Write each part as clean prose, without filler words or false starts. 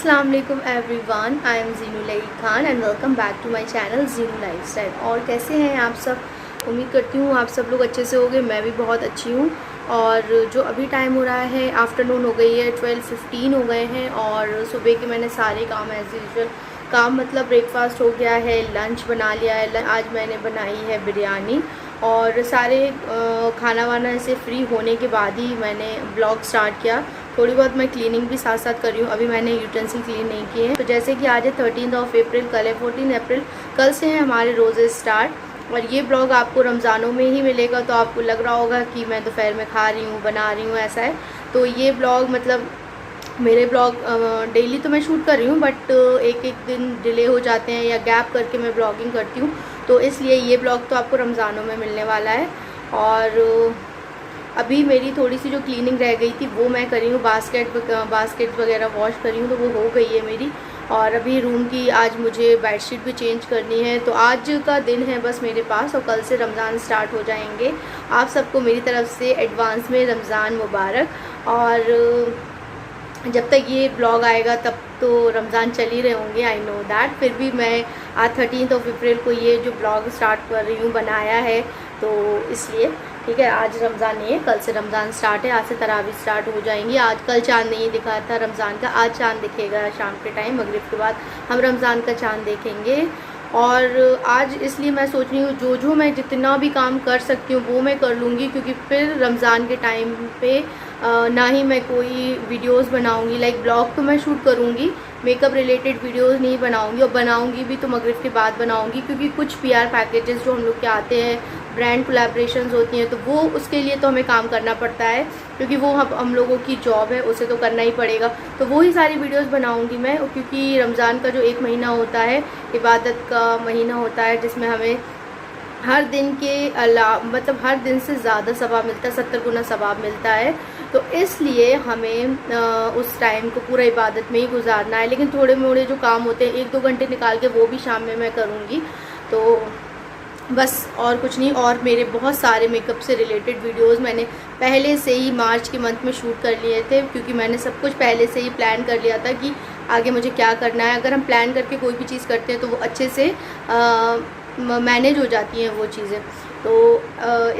अस्सलाम वालेकुम everyone, I am Zeenu Lai Khan and welcome back to my channel Zeenu lifestyle. और कैसे हैं आप सब? उम्मीद करती हूँ आप सब लोग अच्छे से होंगे। मैं भी बहुत अच्छी हूँ। और जो अभी टाइम हो रहा है, आफ्टरनून हो गई है, 12:15 हो गए हैं। और सुबह के मैंने सारे काम एज यूजुअल काम मतलब ब्रेकफास्ट हो गया है, लंच बना लिया है। आज मैंने बनाई है बिरयानी। और सारे खाना वाना से फ्री होने के बाद ही मैंने ब्लॉग स्टार्ट किया। थोड़ी बहुत मैं क्लीनिंग भी साथ साथ कर रही हूँ। अभी मैंने यूटेंसिल क्लीन नहीं किए हैं। तो जैसे कि आज है 13 अप्रैल, कल है 14 अप्रैल। कल से हैं हमारे रोज़े स्टार्ट। और ये ब्लॉग आपको रमज़ानों में ही मिलेगा, तो आपको लग रहा होगा कि मैं दोपहर में खा रही हूँ, बना रही हूँ, ऐसा है। तो ये ब्लॉग मतलब मेरे ब्लॉग डेली तो मैं शूट कर रही हूँ, बट एक एक दिन डिले हो जाते हैं या गैप करके मैं ब्लॉगिंग करती हूँ। तो इसलिए ये ब्लॉग तो आपको रमज़ानों में मिलने वाला है। और अभी मेरी थोड़ी सी जो क्लीनिंग रह गई थी वो मैं कर रही हूँ। बास्केट वगैरह वॉश कर रही हूँ, तो वो हो गई है मेरी। और अभी रूम की आज मुझे बेडशीट भी चेंज करनी है। तो आज का दिन है बस मेरे पास, और कल से रमज़ान स्टार्ट हो जाएंगे। आप सबको मेरी तरफ से एडवांस में रमज़ान मुबारक। और जब तक ये ब्लॉग आएगा तब तो रमज़ान चल ही रहे होंगे, आई नो दैट। फिर भी मैं आज 13 अप्रैल को ये जो ब्लॉग स्टार्ट कर रही हूँ, बनाया है, तो इसलिए ठीक है। आज रमज़ान नहीं है, कल से रमज़ान स्टार्ट है। आज से तरावी स्टार्ट हो जाएंगी। आज कल चांद नहीं दिखा था रमज़ान का, आज चांद दिखेगा शाम के टाइम, मगरिब के बाद हम रमज़ान का चांद देखेंगे। और आज इसलिए मैं सोच रही हूँ जो मैं जितना भी काम कर सकती हूँ वो मैं कर लूँगी, क्योंकि फिर रमज़ान के टाइम पे ना ही मैं कोई वीडियोस बनाऊँगी। लाइक ब्लॉग तो मैं शूट करूँगी, मेकअप रिलेटेड वीडियोस नहीं बनाऊँगी। और बनाऊँगी भी तो मगरिब के बाद बनाऊँगी, क्योंकि कुछ PR पैकेजेस जो हम लोग के आते हैं, ब्रांड कोलैबोरेशंस होती हैं, तो वो उसके लिए तो हमें काम करना पड़ता है, क्योंकि वो हम लोगों की जॉब है, उसे तो करना ही पड़ेगा। तो वो ही सारी वीडियोस बनाऊंगी मैं, क्योंकि रमज़ान का जो एक महीना होता है, इबादत का महीना होता है, जिसमें हमें हर दिन के मतलब हर दिन से ज़्यादा सवाब मिलता है, 70 गुना सवाब मिलता है। तो इसलिए हमें उस टाइम को पूरा इबादत में ही गुजारना है। लेकिन थोड़े मोड़े जो काम होते हैं 1-2 घंटे निकाल के, वो भी शाम में मैं करूँगी। तो बस और कुछ नहीं। और मेरे बहुत सारे मेकअप से रिलेटेड वीडियोस मैंने पहले से ही मार्च के मंथ में शूट कर लिए थे, क्योंकि मैंने सब कुछ पहले से ही प्लान कर लिया था कि आगे मुझे क्या करना है। अगर हम प्लान करके कोई भी चीज़ करते हैं तो वो अच्छे से मैनेज हो जाती हैं वो चीज़ें। तो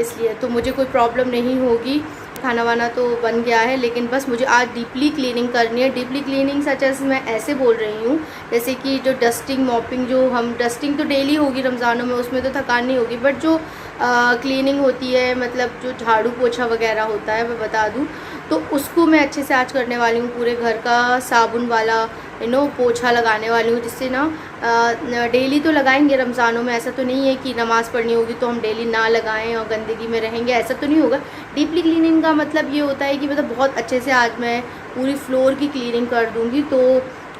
इसलिए तो मुझे कोई प्रॉब्लम नहीं होगी। खाना वाना तो बन गया है, लेकिन बस मुझे आज डीपली क्लीनिंग करनी है। डीपली क्लीनिंग सच एस मैं ऐसे बोल रही हूँ जैसे कि जो डस्टिंग मॉपिंग, जो हम डस्टिंग तो डेली होगी रमज़ानों में, उसमें तो थकान नहीं होगी, बट जो क्लीनिंग होती है, मतलब जो झाड़ू पोछा वगैरह होता है, मैं बता दूँ, तो उसको मैं अच्छे से आज करने वाली हूँ। पूरे घर का साबुन वाला पोछा लगाने वाली हूँ, जिससे ना डेली तो लगाएंगे रमज़ानों में। ऐसा तो नहीं है कि नमाज़ पढ़नी होगी तो हम डेली ना लगाएं और गंदगी में रहेंगे, ऐसा तो नहीं होगा। डीपली क्लीनिंग का मतलब ये होता है कि मतलब बहुत अच्छे से आज मैं पूरी फ्लोर की क्लीनिंग कर दूँगी। तो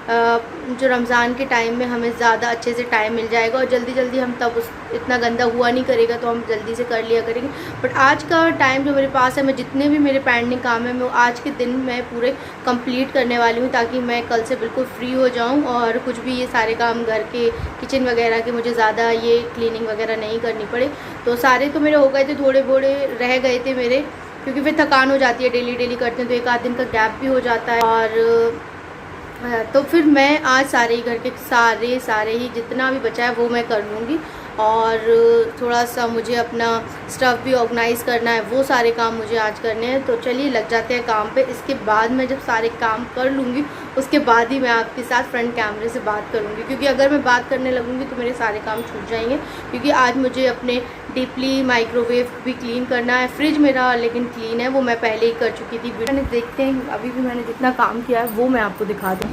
जो रमज़ान के टाइम में हमें ज़्यादा अच्छे से टाइम मिल जाएगा, और जल्दी जल्दी हम तब इतना गंदा हुआ नहीं करेगा, तो हम जल्दी से कर लिया करेंगे। बट आज का टाइम जो मेरे पास है, मैं जितने भी मेरे पेंडिंग काम है, मैं आज के दिन मैं पूरे कंप्लीट करने वाली हूँ, ताकि मैं कल से बिल्कुल फ्री हो जाऊँ। और कुछ भी ये सारे काम घर के, किचन वगैरह के, मुझे ज़्यादा ये क्लीनिंग वगैरह नहीं करनी पड़े। तो सारे तो मेरे हो गए थे, थोड़े बोड़े रह गए थे मेरे, क्योंकि फिर थकान हो जाती है, डेली डेली करते हैं तो एक आध दिन का गैप भी हो जाता है। और तो फिर मैं आज सारे ही घर के सारे ही जितना भी बचा है वो मैं कर लूँगी। और थोड़ा सा मुझे अपना स्टफ़ भी ऑर्गेनाइज़ करना है, वो सारे काम मुझे आज करने हैं। तो चलिए लग जाते हैं काम पे। इसके बाद मैं जब सारे काम कर लूँगी, उसके बाद ही मैं आपके साथ फ्रंट कैमरे से बात करूँगी, क्योंकि अगर मैं बात करने लगूँगी तो मेरे सारे काम छूट जाएंगे। क्योंकि आज मुझे अपने डीपली माइक्रोवेव भी क्लीन करना है। फ्रिज मेरा लेकिन क्लीन है, वो मैं पहले ही कर चुकी थी। मैंने देखते हैं अभी भी मैंने जितना काम किया है वो मैं आपको दिखा दूँ।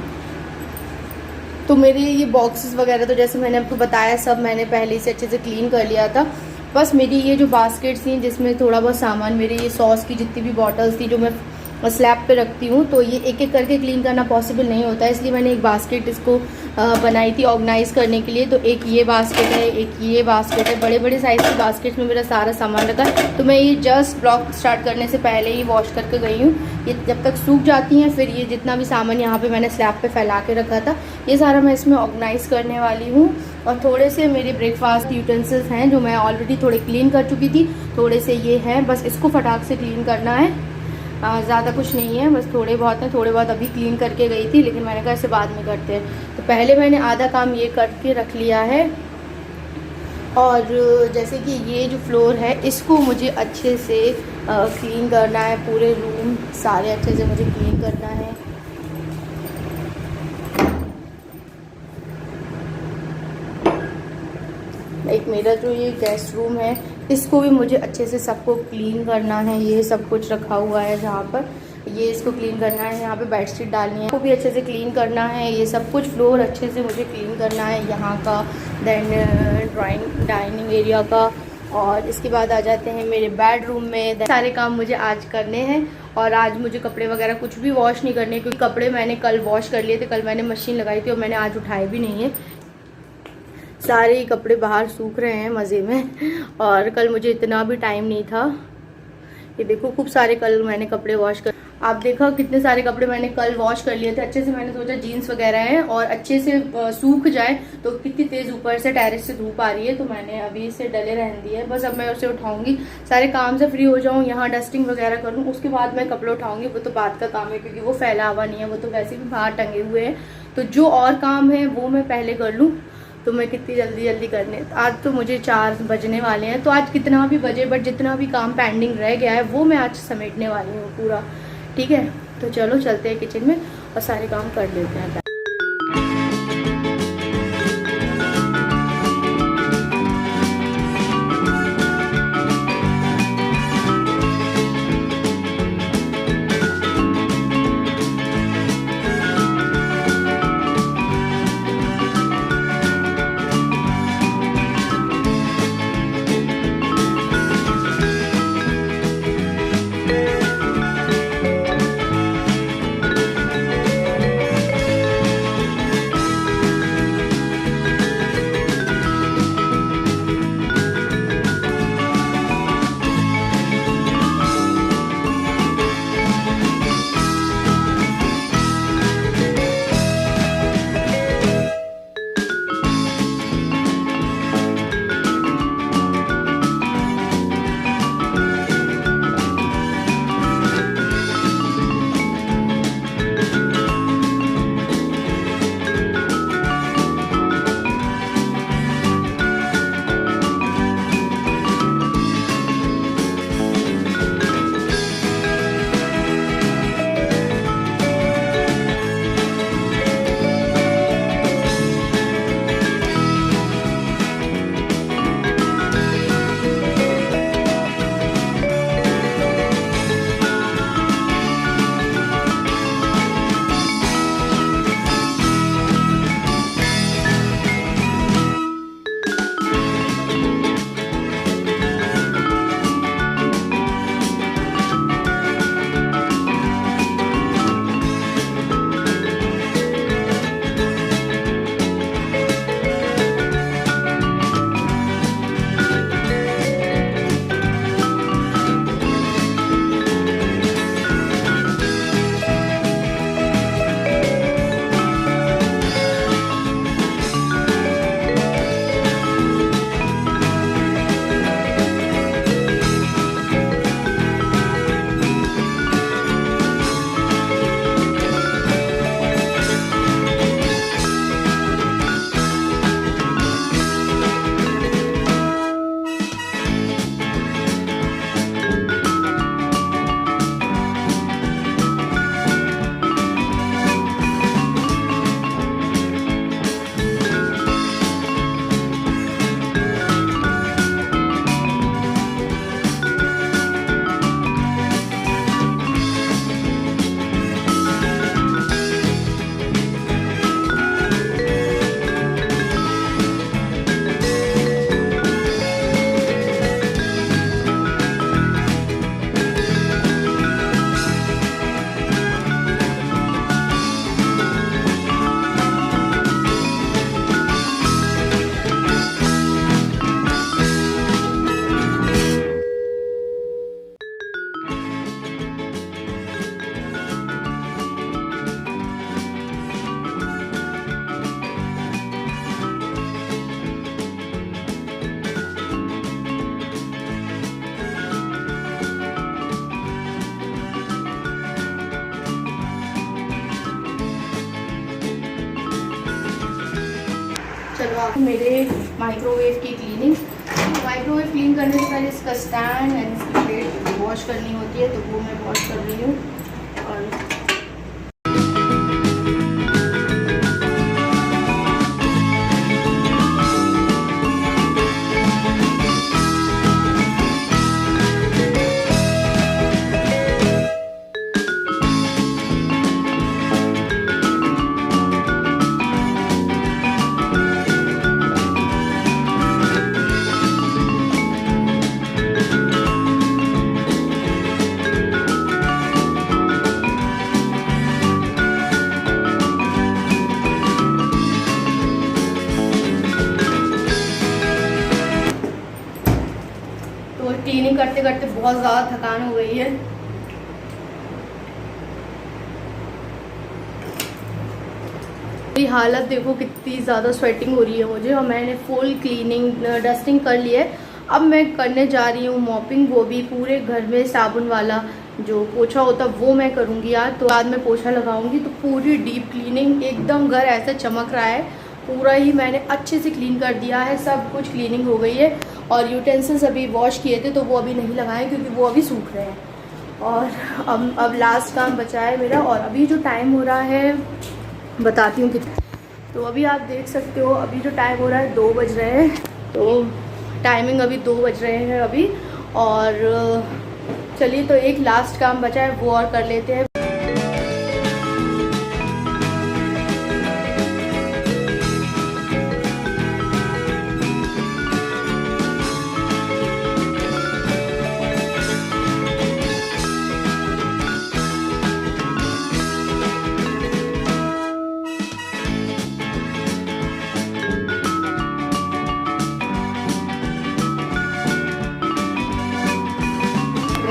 तो मेरे ये बॉक्सेस वगैरह तो जैसे मैंने आपको बताया, सब मैंने पहले से अच्छे से क्लीन कर लिया था। बस मेरी ये जो बास्केट्स थी, जिसमें थोड़ा बहुत सामान, मेरे ये सॉस की जितनी भी बॉटल्स थी जो मैं स्लैब पे रखती हूँ, तो ये एक एक करके क्लीन करना पॉसिबल नहीं होता है, इसलिए मैंने एक बास्केट इसको बनाई थी ऑर्गेनाइज़ करने के लिए। तो एक ये बास्केट है, एक ये बास्केट है, बड़े बड़े साइज़ की बास्केट्स में मेरा सारा सामान रखा है। तो मैं ये जस्ट ब्लॉग स्टार्ट करने से पहले ही वॉश करके गई हूँ। ये जब तक सूख जाती हैं, फिर ये जितना भी सामान यहाँ पे मैंने स्लैब पे फैला के रखा था, ये सारा मैं इसमें ऑर्गेनाइज़ करने वाली हूँ। और थोड़े से मेरे ब्रेकफास्ट यूटेंसिल्स हैं जो मैं ऑलरेडी थोड़े क्लीन कर चुकी थी, थोड़े से ये हैं, बस इसको फटाक से क्लीन करना है। ज़्यादा कुछ नहीं है, बस थोड़े बहुत हैं। थोड़े बहुत अभी क्लीन करके गई थी, लेकिन मैंने कहा इसे बाद में करते हैं। तो पहले मैंने आधा काम ये करके रख लिया है। और जैसे कि ये जो फ्लोर है इसको मुझे अच्छे से क्लीन करना है। पूरे रूम सारे अच्छे से मुझे क्लीन करना है। एक मेरा जो ये गेस्ट रूम है इसको भी मुझे अच्छे से सबको क्लीन करना है। ये सब कुछ रखा हुआ है जहाँ पर, ये इसको क्लीन करना है। यहाँ पे बेडशीट डालनी है, इसको भी अच्छे से क्लीन करना है। ये सब कुछ फ्लोर अच्छे से मुझे क्लीन करना है यहाँ का। देन डाइनिंग एरिया का। और इसके बाद आ जाते हैं मेरे बेडरूम में। सारे काम मुझे आज करने हैं। और आज मुझे कपड़े वगैरह कुछ भी वॉश नहीं करने, क्योंकि कपड़े मैंने कल वॉश कर लिए थे। कल मैंने मशीन लगाई थी और मैंने आज उठाए भी नहीं है। सारे ही कपड़े बाहर सूख रहे हैं मज़े में। और कल मुझे इतना भी टाइम नहीं था। ये देखो खूब सारे कल मैंने कपड़े वॉश कर, आप देखो कितने सारे कपड़े मैंने कल वॉश कर लिए थे अच्छे से। मैंने सोचा जीन्स वगैरह है और अच्छे से सूख जाए। तो कितनी तेज़ ऊपर से टेरेस से धूप आ रही है, तो मैंने अभी इसे डले रहने दिया है। बस अब मैं उसे उठाऊंगी, सारे काम से फ्री हो जाऊँ, यहाँ डस्टिंग वगैरह करूँ, उसके बाद मैं कपड़े उठाऊंगी। वो तो बात का काम है, क्योंकि वो फैला हुआ नहीं है, वो तो वैसे भी बाहर टंगे हुए हैं। तो जो और काम है वो मैं पहले कर लूँ। तो मैं कितनी जल्दी करने, आज तो मुझे 4 बजने वाले हैं। तो आज कितना भी बजे, बट जितना भी काम पेंडिंग रह गया है वो मैं आज समेटने वाली हूँ पूरा। ठीक है, तो चलो चलते हैं किचन में और सारे काम कर लेते हैं। चलो आप मेरे माइक्रोवेव की क्लीनिंग। माइक्रोवेव क्लीन करने से पहले इसका स्टैंड एंड इसकी प्लेट वॉश करनी होती है, तो वो मैं वॉश कर रही हूँ। और क्लीनिंग करते करते बहुत ज़्यादा थकान हो गई है। मेरी हालत देखो कितनी ज़्यादा स्वेटिंग हो रही है मुझे, और मैंने फुल क्लीनिंग डस्टिंग कर ली है। अब मैं करने जा रही हूँ मॉपिंग, वो भी पूरे घर में साबुन वाला जो पोछा होता वो मैं करूँगी यार। तो बाद में पोछा लगाऊंगी तो पूरी डीप क्लीनिंग, एकदम घर ऐसा चमक रहा है, पूरा ही मैंने अच्छे से क्लीन कर दिया है, सब कुछ क्लीनिंग हो गई है। और यूटेंसिल्स अभी वॉश किए थे तो वो अभी नहीं लगाए क्योंकि वो अभी सूख रहे हैं। और अब लास्ट काम बचा है मेरा। और अभी जो टाइम हो रहा है बताती हूँ कितना। तो अभी आप देख सकते हो अभी जो टाइम हो रहा है 2 बज रहे हैं। तो टाइमिंग अभी 2 बज रहे हैं अभी। और चलिए तो एक लास्ट काम बचा है वो और कर लेते हैं।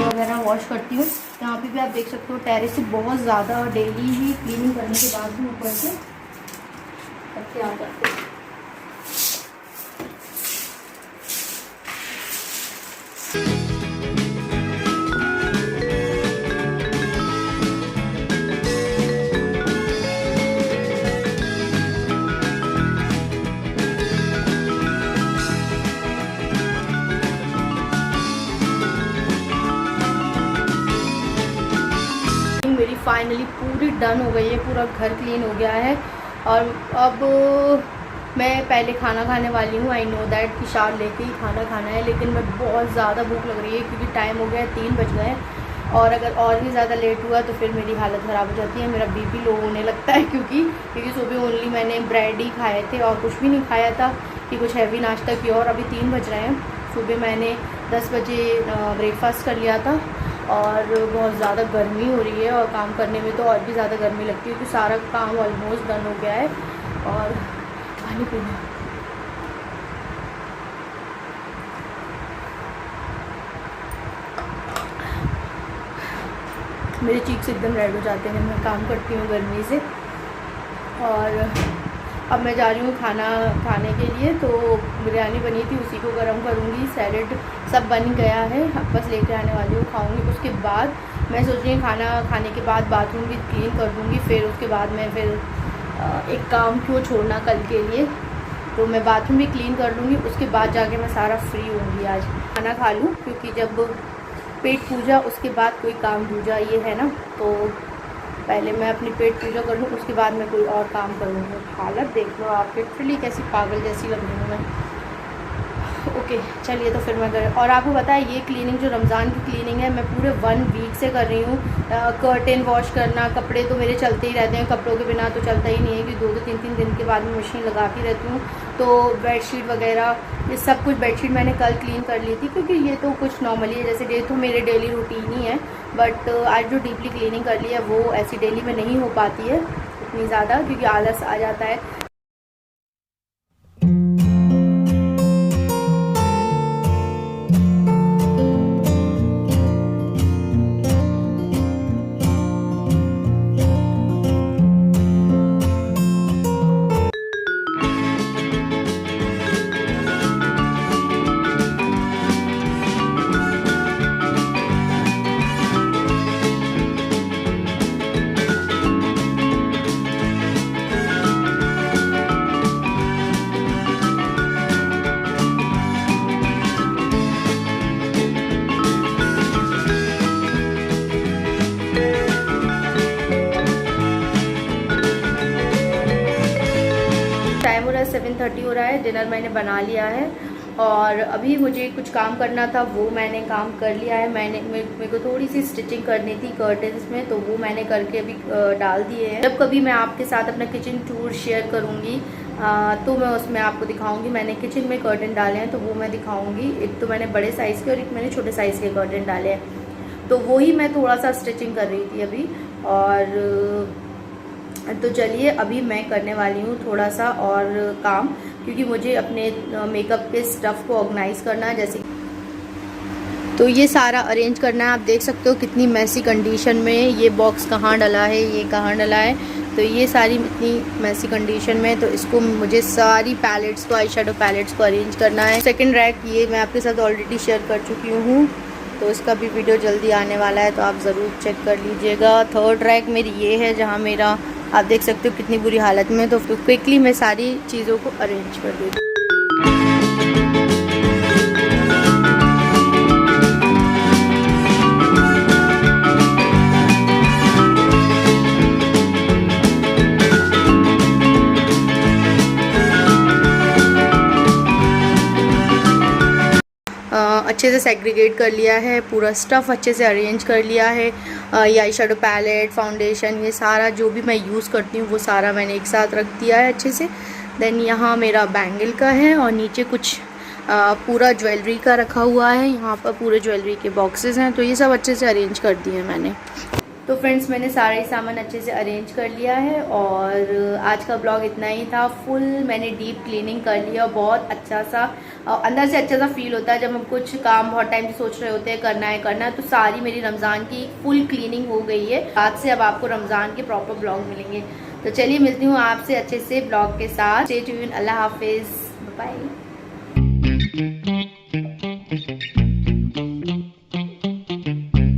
वगैरह वॉश करती हूँ। यहाँ पे भी आप देख सकते हो टेरेस से बहुत ज़्यादा डेली ही क्लीनिंग करने के बाद भी ऊपर से पत्ते आ जाते हैं। मेरी फाइनली पूरी डन हो गई है, पूरा घर क्लीन हो गया है। और अब मैं पहले खाना खाने वाली हूँ। आई नो दैट कि शावर लेके ही खाना खाना है, लेकिन मैं बहुत ज़्यादा भूख लग रही है क्योंकि टाइम हो गया है 3 बज गए हैं। और अगर और भी ज़्यादा लेट हुआ तो फिर मेरी हालत ख़राब हो जाती है, मेरा बीपी लो होने लगता है। क्योंकि सुबह ओनली मैंने ब्रेड ही खाए थे और कुछ भी नहीं खाया था कि कुछ हैवी नाश्ता किया। और अभी 3 बज रहे हैं। सुबह मैंने 10 बजे ब्रेकफास्ट कर लिया था। और बहुत ज़्यादा गर्मी हो रही है और काम करने में तो और भी ज़्यादा गर्मी लगती है क्योंकि सारा काम ऑलमोस्ट डन हो गया है। और पानी पीना, मेरे चीक्स एकदम रेड हो जाते हैं, मैं काम करती हूँ गर्मी से। और अब मैं जा रही हूँ खाना खाने के लिए। तो बिरयानी बनी थी उसी को गर्म करूँगी, सैलेड सब बन गया है, अब बस लेके आने वाली हूँ, खाऊँगी। उसके बाद मैं सोच रही हूँ खाना खाने के बाद बाथरूम भी क्लीन कर दूँगी। फिर उसके बाद मैं एक काम क्यों छोड़ना कल के लिए, तो मैं बाथरूम भी क्लीन कर लूँगी। उसके बाद जाके मैं सारा फ्री होंगी, आज खाना खा लूँ क्योंकि जब पेट पूजा उसके बाद कोई काम दूजा ये है ना। तो पहले मैं अपनी पेट पूजा कर लूँ, उसके बाद मैं कोई और काम करूँगी। हालत देख लो आप, लिटरली कैसी पागल जैसी लग रही हूँ मैं। ओके चलिए तो फिर मैं कर। और आपको पता है ये क्लीनिंग जो रमज़ान की क्लीनिंग है मैं पूरे 1 वीक से कर रही हूँ। कर्टेन वॉश करना, कपड़े तो मेरे चलते ही रहते हैं, कपड़ों के बिना तो चलता ही नहीं है कि 2-2 3-3 दिन के बाद मैं मशीन लगाती रहती हूँ। तो बेडशीट वगैरह ये सब कुछ, बेडशीट मैंने कल क्लीन कर ली थी क्योंकि ये तो कुछ नॉर्मली है, जैसे डे तो मेरे डेली रूटीन ही है। बट आज जो डीपली क्लीनिंग कर ली है वो ऐसी डेली में नहीं हो पाती है इतनी ज़्यादा क्योंकि आलस आ जाता है। टाइम हो रहा है 7:30 हो रहा है। डिनर मैंने बना लिया है और अभी मुझे कुछ काम करना था, वो मैंने काम कर लिया है। मेरे को थोड़ी सी स्टिचिंग करनी थी कर्टन्स में, तो वो मैंने करके अभी डाल दिए हैं। जब कभी मैं आपके साथ अपना किचन टूर शेयर करूँगी तो मैं उसमें आपको दिखाऊंगी। मैंने किचन में कर्टन डाले हैं तो वो मैं दिखाऊंगी। एक तो मैंने बड़े साइज़ के और एक मैंने छोटे साइज़ के कर्टन डाले हैं, तो वही मैं थोड़ा सा स्टिचिंग कर रही थी अभी। और तो चलिए अभी मैं करने वाली हूँ थोड़ा सा और काम, क्योंकि मुझे अपने मेकअप के स्टफ़ को ऑर्गेनाइज़ करना है। जैसे तो ये सारा अरेंज करना है। आप देख सकते हो कितनी मैसी कंडीशन में ये बॉक्स कहाँ डला है, ये कहाँ डला है, तो ये सारी इतनी मैसी कंडीशन में। तो इसको मुझे सारी पैलेट्स को, आई शेडो पैलेट्स को अरेंज करना है। सेकंड रैक ये मैं आपके साथ ऑलरेडी शेयर कर चुकी हूँ, तो इसका भी वीडियो जल्दी आने वाला है, तो आप ज़रूर चेक कर लीजिएगा। थर्ड रैक मेरी ये है जहाँ मेरा, आप देख सकते हो कितनी बुरी हालत में। तो क्विकली मैं सारी चीज़ों को अरेंज कर दूँ। अच्छे से सेग्रीगेट कर लिया है, पूरा स्टफ़ अच्छे से अरेंज कर लिया है। ये आई शेडो पैलेट, फाउंडेशन, ये सारा जो भी मैं यूज़ करती हूँ वो सारा मैंने एक साथ रख दिया है अच्छे से। देन यहाँ मेरा बैंगल का है और नीचे कुछ पूरा ज्वेलरी का रखा हुआ है। यहाँ पर पूरे ज्वेलरी के बॉक्सेस हैं, तो ये सब अच्छे से अरेंज कर दिए मैंने। तो फ्रेंड्स मैंने सारा ही सामान अच्छे से अरेंज कर लिया है और आज का ब्लॉग इतना ही था। फुल मैंने डीप क्लीनिंग कर लिया और बहुत अच्छा सा अंदर से अच्छा सा फील होता है जब हम कुछ काम बहुत टाइम से सोच रहे होते हैं करना है। तो सारी मेरी रमज़ान की फुल क्लीनिंग हो गई है। आज से अब आपको रमज़ान के प्रॉपर ब्लॉग मिलेंगे। तो चलिए मिलती हूँ आपसे अच्छे से ब्लॉग के साथ। स्टे ट्यून्ड, अल्लाह हाफिज़, बाय।